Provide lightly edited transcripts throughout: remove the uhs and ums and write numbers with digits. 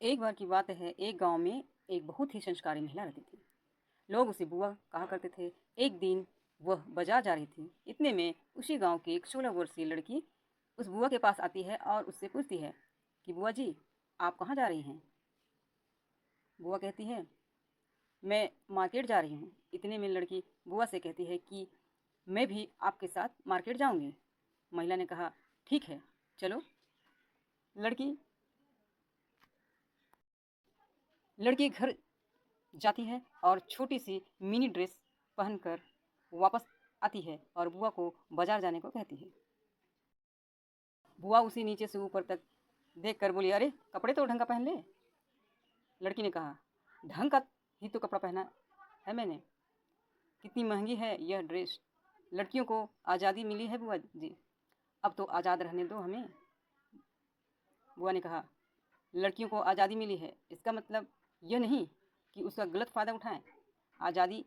एक बार की बात है, एक गांव में एक बहुत ही संस्कारी महिला रहती थी। लोग उसे बुआ कहा करते थे। एक दिन वह बाजार जा रही थी। इतने में उसी गांव की एक 16 वर्षीय लड़की उस बुआ के पास आती है और उससे पूछती है कि बुआ जी, आप कहाँ जा रही हैं? बुआ कहती है, मैं मार्केट जा रही हूँ। इतने में लड़की बुआ से कहती है कि मैं भी आपके साथ मार्केट जाऊंगी। महिला ने कहा, ठीक है, चलो। लड़की लड़की घर जाती है और छोटी सी मिनी ड्रेस पहनकर वापस आती है और बुआ को बाजार जाने को कहती है। बुआ उसी नीचे से ऊपर तक देख कर बोली, अरे कपड़े तो ढंग का पहन ले। लड़की ने कहा, ढंग का ही तो कपड़ा पहना है मैंने। कितनी महंगी है यह ड्रेस। लड़कियों को आज़ादी मिली है बुआ जी, अब तो आज़ाद रहने दो हमें। बुआ ने कहा, लड़कियों को आज़ादी मिली है इसका मतलब यह नहीं कि उसका गलत फ़ायदा उठाएं। आज़ादी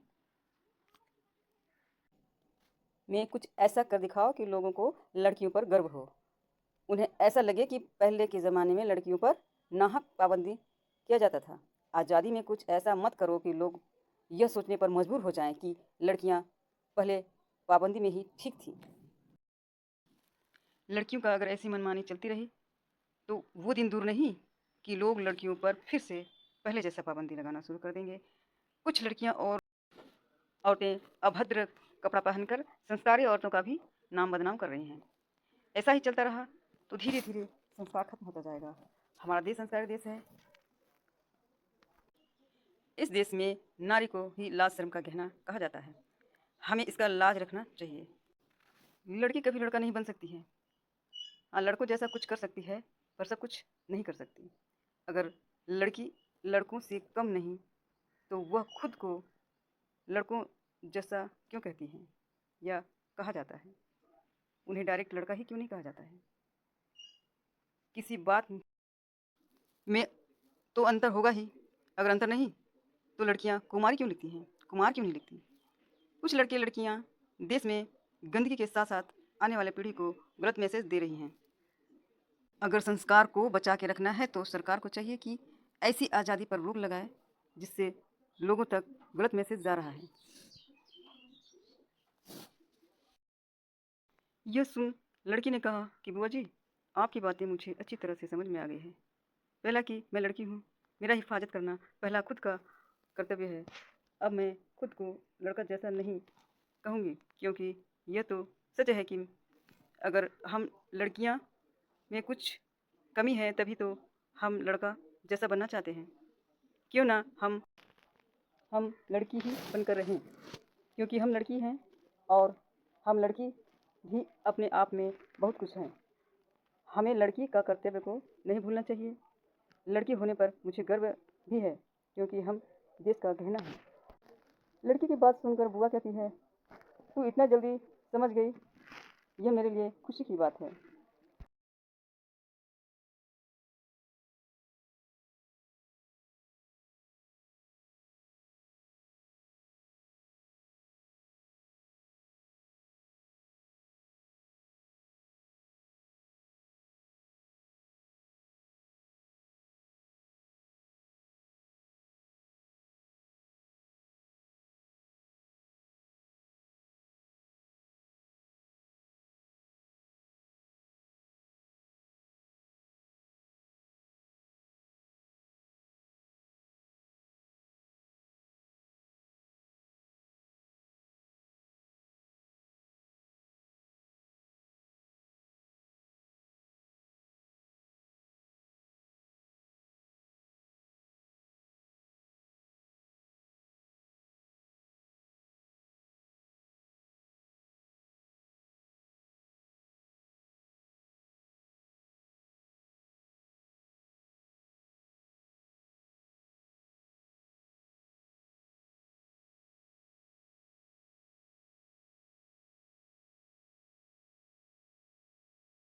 में कुछ ऐसा कर दिखाओ कि लोगों को लड़कियों पर गर्व हो। उन्हें ऐसा लगे कि पहले के ज़माने में लड़कियों पर नाहक पाबंदी किया जाता था। आज़ादी में कुछ ऐसा मत करो कि लोग यह सोचने पर मजबूर हो जाएं कि लड़कियां पहले पाबंदी में ही ठीक थी। लड़कियों का अगर ऐसी मनमानी चलती रही तो वो दिन दूर नहीं कि लोग लड़कियों पर फिर से पहले जैसा पाबंदी लगाना शुरू कर देंगे। कुछ लड़कियां और औरतें अभद्र कपड़ा पहनकर संस्कारी औरतों का भी नाम बदनाम कर रही हैं। ऐसा ही चलता रहा तो धीरे धीरे संस्कार खत्म होता जाएगा। हमारा देश संस्कारी देश है। इस देश में नारी को ही लाज शर्म का गहना कहा जाता है। हमें इसका लाज रखना चाहिए। लड़की कभी लड़का नहीं बन सकती है। हाँ, लड़कों जैसा कुछ कर सकती है पर सब कुछ नहीं कर सकती। अगर लड़की लड़कों से कम नहीं तो वह खुद को लड़कों जैसा क्यों कहती हैं या कहा जाता है? उन्हें डायरेक्ट लड़का ही क्यों नहीं कहा जाता है? किसी बात में तो अंतर होगा ही। अगर अंतर नहीं तो लड़कियां कुमारी क्यों लिखती हैं, कुमार क्यों नहीं लिखती? कुछ लड़के लड़कियां देश में गंदगी के साथ साथ आने वाले पीढ़ी को गलत मैसेज दे रही हैं। अगर संस्कार को बचा के रखना है तो सरकार को चाहिए कि ऐसी आज़ादी पर रोक लगाए जिससे लोगों तक गलत मैसेज जा रहा है। यह सुन लड़की ने कहा कि बुआ जी, आपकी बातें मुझे अच्छी तरह से समझ में आ गई है। पहला कि मैं लड़की हूँ, मेरा हिफाजत करना पहला खुद का कर्तव्य है। अब मैं खुद को लड़का जैसा नहीं कहूँगी, क्योंकि यह तो सच है कि अगर हम लड़कियाँ में कुछ कमी है तभी तो हम लड़का जैसा बनना चाहते हैं। क्यों ना हम लड़की ही बनकर रहें, क्योंकि हम लड़की हैं और हम लड़की भी अपने आप में बहुत कुछ हैं। हमें लड़की का कर्तव्य को नहीं भूलना चाहिए। लड़की होने पर मुझे गर्व भी है, क्योंकि हम देश का गहना है। लड़की की बात सुनकर बुआ कहती है, तू इतना जल्दी समझ गई, यह मेरे लिए खुशी की बात है।